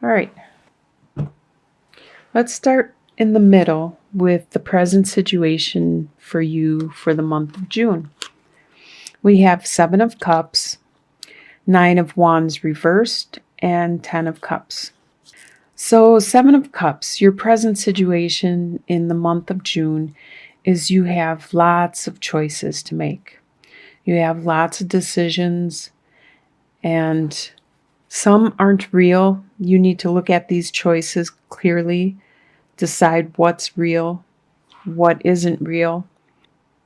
All right. Let's start in the middle with the present situation for you for the month of June. We have 7 of Cups, 9 of Wands reversed, and 10 of Cups. So 7 of Cups, your present situation in the month of June is you have lots of choices to make. You have lots of decisions, and some aren't real. You need to look at these choices clearly, decide what's real, what isn't real,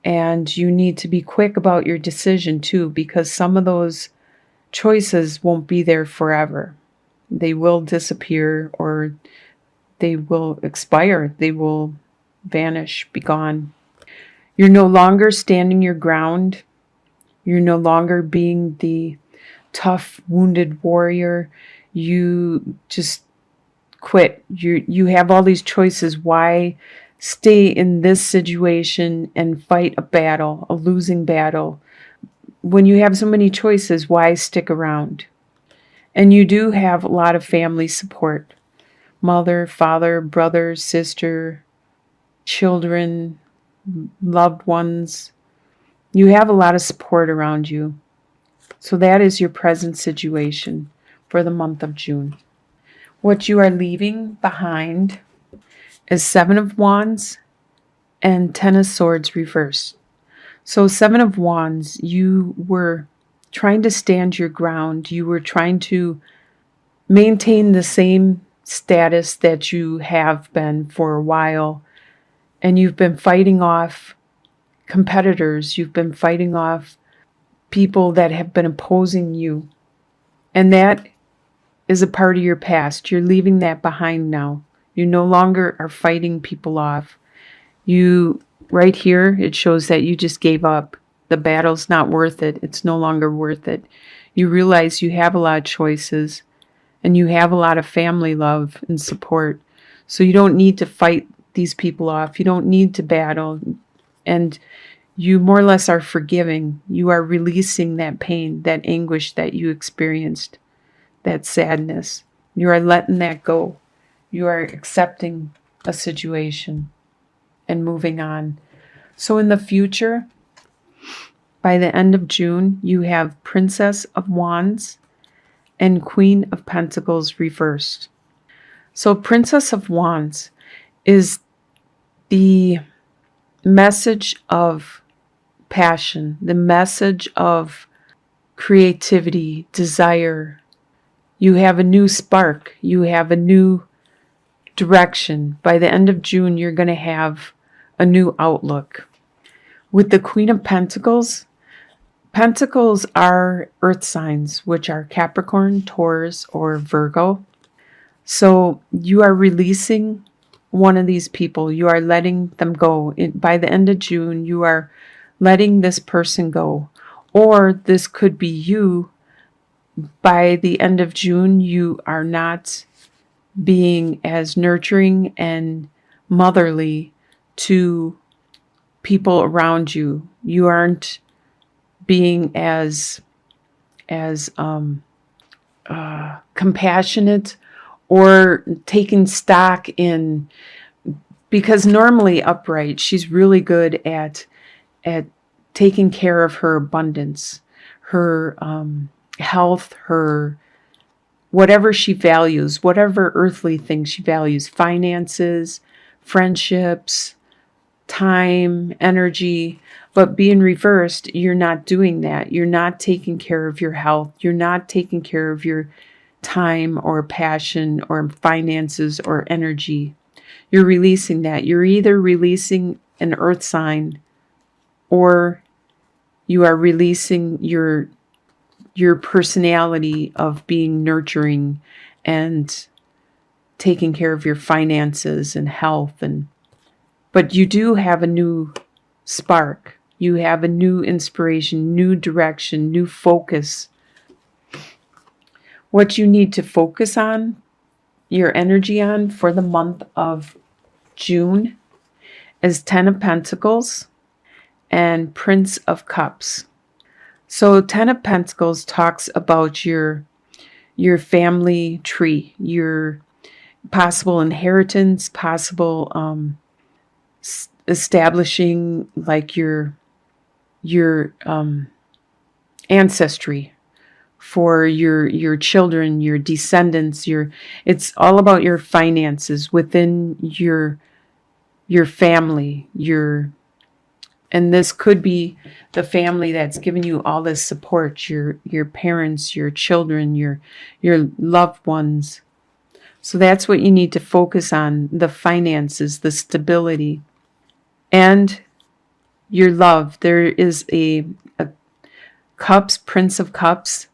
and you need to be quick about your decision too, because some of those choices won't be there forever. They will disappear, or they will expire. They will vanish, be gone. You're no longer standing your ground. You're no longer being the tough, wounded warrior. You just quit. You have all these choices. Why stay in this situation and fight a battle, a losing battle? When you have so many choices, why stick around? And you do have a lot of family support. Mother, father, brother, sister, children, loved ones. You have a lot of support around you. So that is your present situation for the month of June. What you are leaving behind is 7 of Wands and 10 of Swords reversed. So 7 of Wands, you were trying to stand your ground. You were trying to maintain the same status that you have been for a while. And you've been fighting off competitors. You've been fighting off people that have been opposing you. And that is a part of your past. You're leaving that behind now. You no longer are fighting people off. Right here, it shows that you just gave up. The battle's not worth it. It's no longer worth it. You realize you have a lot of choices, and you have a lot of family love and support. So you don't need to fight these people off. You don't need to battle. And you more or less are forgiving. You are releasing that pain, that anguish that you experienced, that sadness. You are letting that go. You are accepting a situation and moving on. So in the future, by the end of June, you have Princess of Wands and Queen of Pentacles reversed. So Princess of Wands is the message of passion, the message of creativity, desire. You have a new spark. You have a new direction. By the end of June, you're going to have a new outlook. With the Queen of Pentacles, Pentacles are earth signs, which are Capricorn, Taurus, or Virgo. So you are releasing one of these people. You are letting them go. By the end of June, you are letting this person go. Or this could be you. By the end of June, you are not being as nurturing and motherly to people around you. You aren't being as compassionate or taking stock in, because normally upright, she's really good at taking care of her abundance, her health, her whatever she values, whatever earthly thing she values, finances, friendships, time, energy. But being reversed, you're not doing that. You're not taking care of your health. You're not taking care of your time or passion or finances or energy. You're releasing that. You're either releasing an earth sign, or you are releasing your personality of being nurturing and taking care of your finances and health. But you do have a new spark. You have a new inspiration, new direction, new focus. What you need to focus on, your energy on for the month of June, is 10 of Pentacles and Prince of Cups. So 10 of Pentacles talks about your your family tree, your possible inheritance, possible establishing like your ancestry for your children, your descendants, it's all about your finances within your family, and this could be the family that's given you all this support, your parents, your children, your loved ones. So that's what you need to focus on, the finances, the stability, and your love. There is a Cups, Prince of Cups,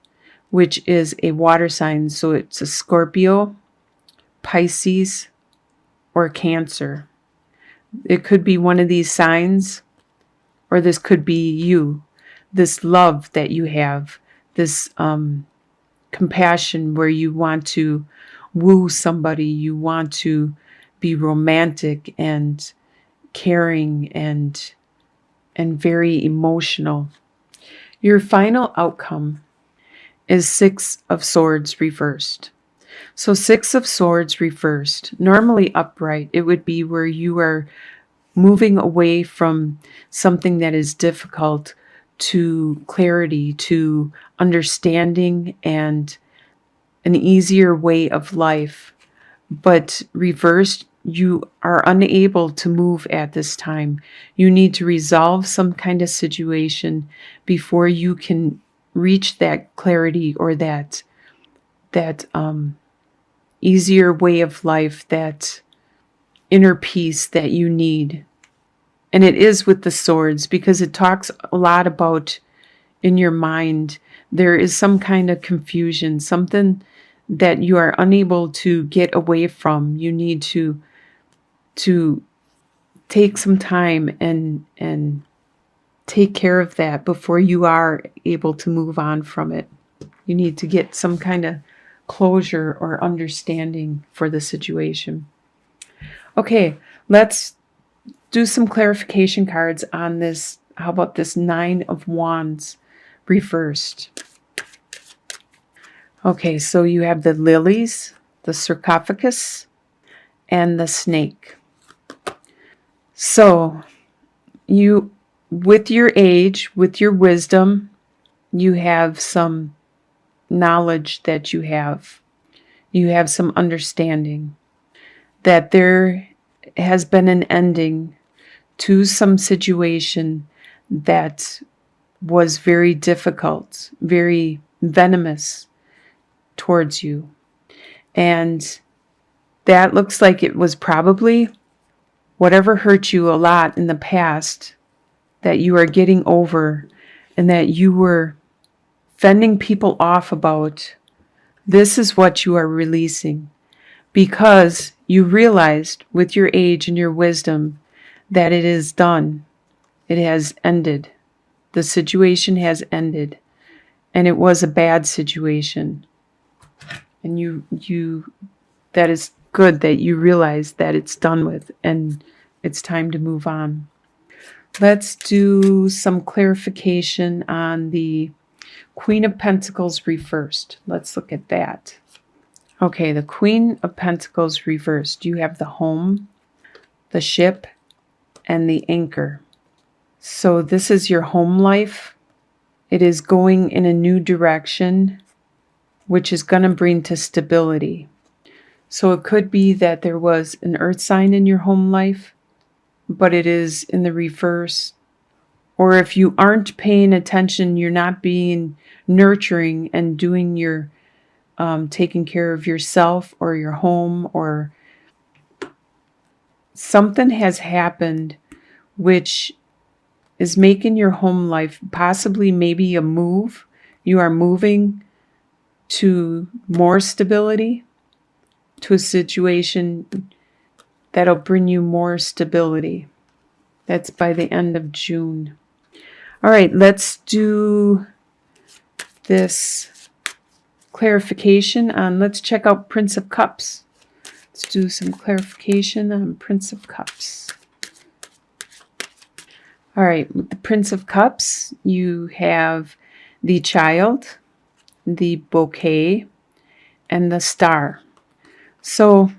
which is a water sign. So it's a Scorpio, Pisces, or Cancer. It could be one of these signs, or this could be you. This love that you have, this compassion where you want to woo somebody, you want to be romantic and caring and very emotional. Your final outcome is Six of Swords reversed. So Six of Swords reversed, normally upright, it would be where you are moving away from something that is difficult to clarity, to understanding and an easier way of life. But reversed, you are unable to move at this time. You need to resolve some kind of situation before you can reach that clarity or that easier way of life, that inner peace that you need. And it is with the swords, because it talks a lot about in your mind there is some kind of confusion, something that you are unable to get away from. You need to take some time and take care of that before you are able to move on from it. You need to get some kind of closure or understanding for the situation. Okay, let's do some clarification cards on this. How about this Nine of Wands reversed? Okay, so you have the lilies, the sarcophagus, and the snake. So you, with your age, with your wisdom, you have some knowledge that you have some understanding that there has been an ending to some situation that was very difficult, very venomous towards you. And that looks like it was probably whatever hurt you a lot in the past that you are getting over, and that you were fending people off about. This is what you are releasing, because you realized with your age and your wisdom that it is done. It has ended. The situation has ended, and it was a bad situation. And you that is good that you realize that it's done with and it's time to move on. Let's do some clarification on the Queen of Pentacles reversed. Let's look at that. Okay, the Queen of Pentacles reversed. You have the home, the ship, and the anchor. So this is your home life. It is going in a new direction, which is going to bring to stability. So it could be that there was an earth sign in your home life, but it is in the reverse. Or if you aren't paying attention, you're not being nurturing and doing your taking care of yourself or your home, or something has happened which is making your home life, possibly maybe a move. You are moving to more stability, to a situation that'll bring you more stability. That's by the end of June. All right, let's do this clarification on, let's check out Prince of Cups. Let's do some clarification on Prince of Cups. All right, with the Prince of Cups, you have the child, the bouquet, and the Star. So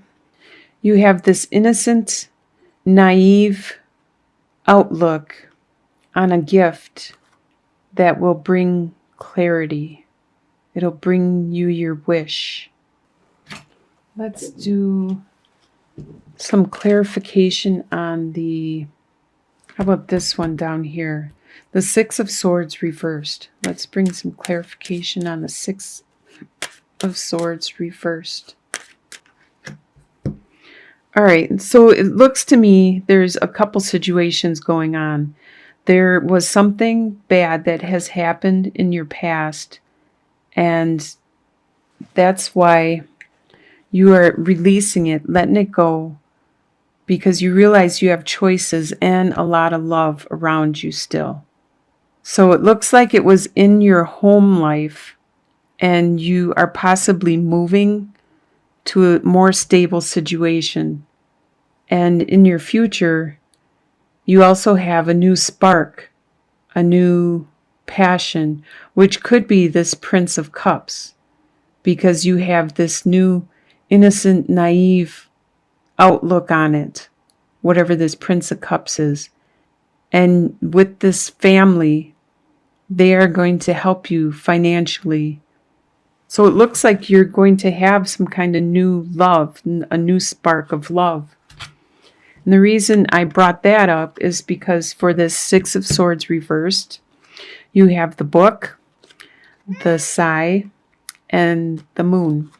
you have this innocent, naive outlook on a gift that will bring clarity. It'll bring you your wish. Let's do some clarification on how about this one down here? The Six of Swords reversed. Let's bring some clarification on the Six of Swords reversed. All right, so it looks to me there's a couple situations going on. There was something bad that has happened in your past, and that's why you are releasing it, letting it go, because you realize you have choices and a lot of love around you still. So it looks like it was in your home life, and you are possibly moving to a more stable situation. And in your future, you also have a new spark, a new passion, which could be this Prince of Cups, because you have this new innocent, naive outlook on it, whatever this Prince of Cups is. And with this family, they are going to help you financially. So it looks like you're going to have some kind of new love, a new spark of love. And the reason I brought that up is because for this Six of Swords reversed, you have the Book, the Sigh, and the Moon.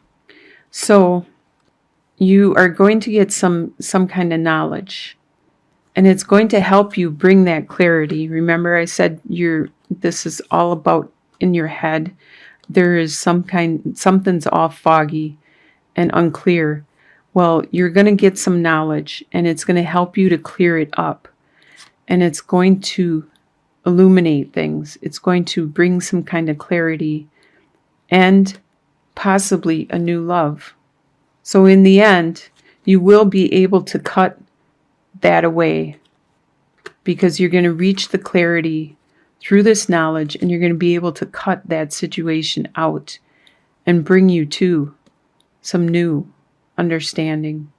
So you are going to get some kind of knowledge, and it's going to help you bring that clarity. Remember, I said this is all about in your head. There is something's all foggy and unclear. Well, you're going to get some knowledge, and it's going to help you to clear it up, and it's going to illuminate things. It's going to bring some kind of clarity and possibly a new love. So in the end, you will be able to cut that away, because you're going to reach the clarity through this knowledge, and you're going to be able to cut that situation out and bring you to some new understanding.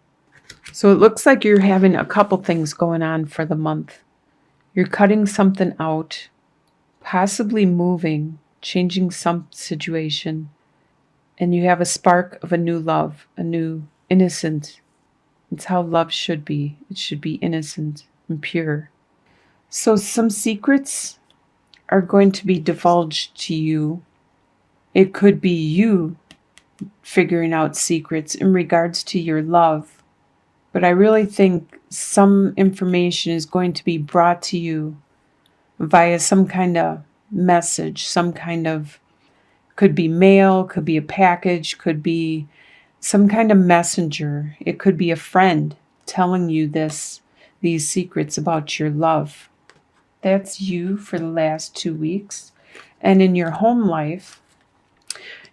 So it looks like you're having a couple things going on for the month. You're cutting something out, possibly moving, changing some situation, and you have a spark of a new love, a new innocent. It's how love should be. It should be innocent and pure. So some secrets are going to be divulged to you. It could be you figuring out secrets in regards to your love. But I really think some information is going to be brought to you via some kind of message, some kind of, could be mail, could be a package, could be some kind of messenger. It could be a friend telling you these secrets about your love. That's you for the last 2 weeks. And in your home life,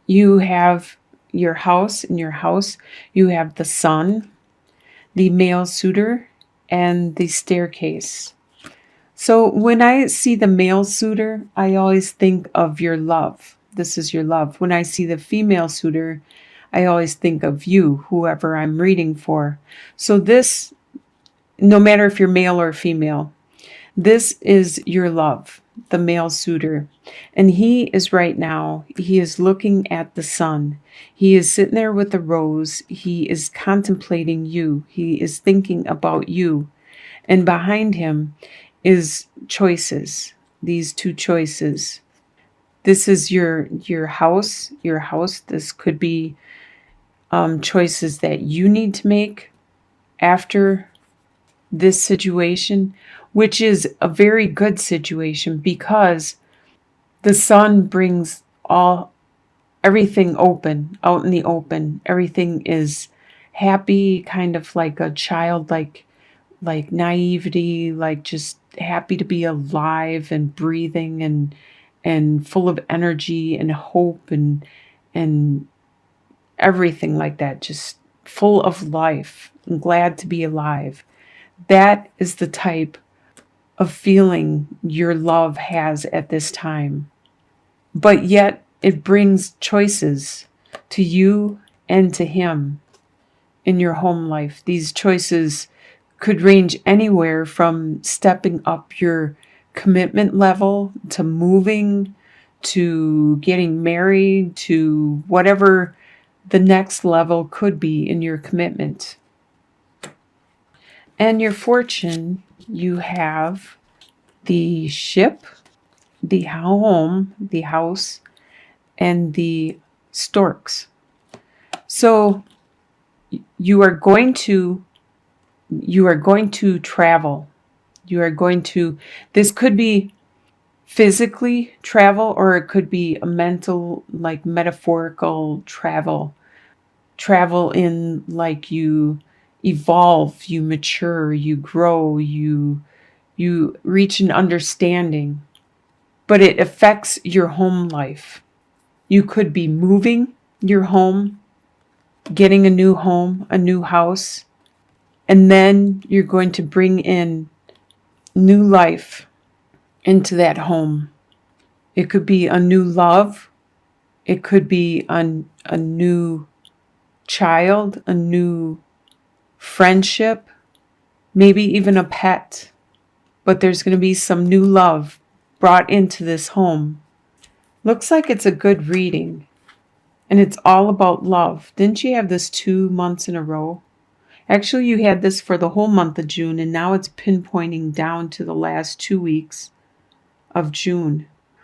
you have your house. In your house, you have the Sun, the male suitor, and the staircase. So when I see the male suitor, I always think of your love. This is your love. When I see the female suitor, I always think of you, whoever I'm reading for. So this, no matter if you're male or female, this is your love, the male suitor. And he is right now, he is looking at the sun. He is sitting there with the rose. He is contemplating you. He is thinking about you. And behind him is choices, these two choices. This is your house, This could be choices that you need to make after this situation, which is a very good situation, because the sun brings everything open, out in the open. Everything is happy, kind of like a childlike, like naivety, like just happy to be alive and breathing and full of energy and hope and everything like that, just full of life and glad to be alive. That is the type of feeling your love has at this time. But yet it brings choices to you and to him in your home life. These choices could range anywhere from stepping up your commitment level to moving to getting married to whatever the next level could be in your commitment. And your fortune, you have the ship, the home, the house, and the storks. So you are going to travel. This could be physically travel, or it could be a mental, like metaphorical travel. Travel in like you evolve, you mature, you grow, you reach an understanding. But it affects your home life. You could be moving your home, getting a new home, a new house, and then you're going to bring in new life into that home. It could be a new love. It could be a new child, a new friendship, maybe even a pet. But there's going to be some new love brought into this home. Looks like it's a good reading. And it's all about love. Didn't you have this 2 months in a row? Actually, you had this for the whole month of June, and now it's pinpointing down to the last 2 weeks of June.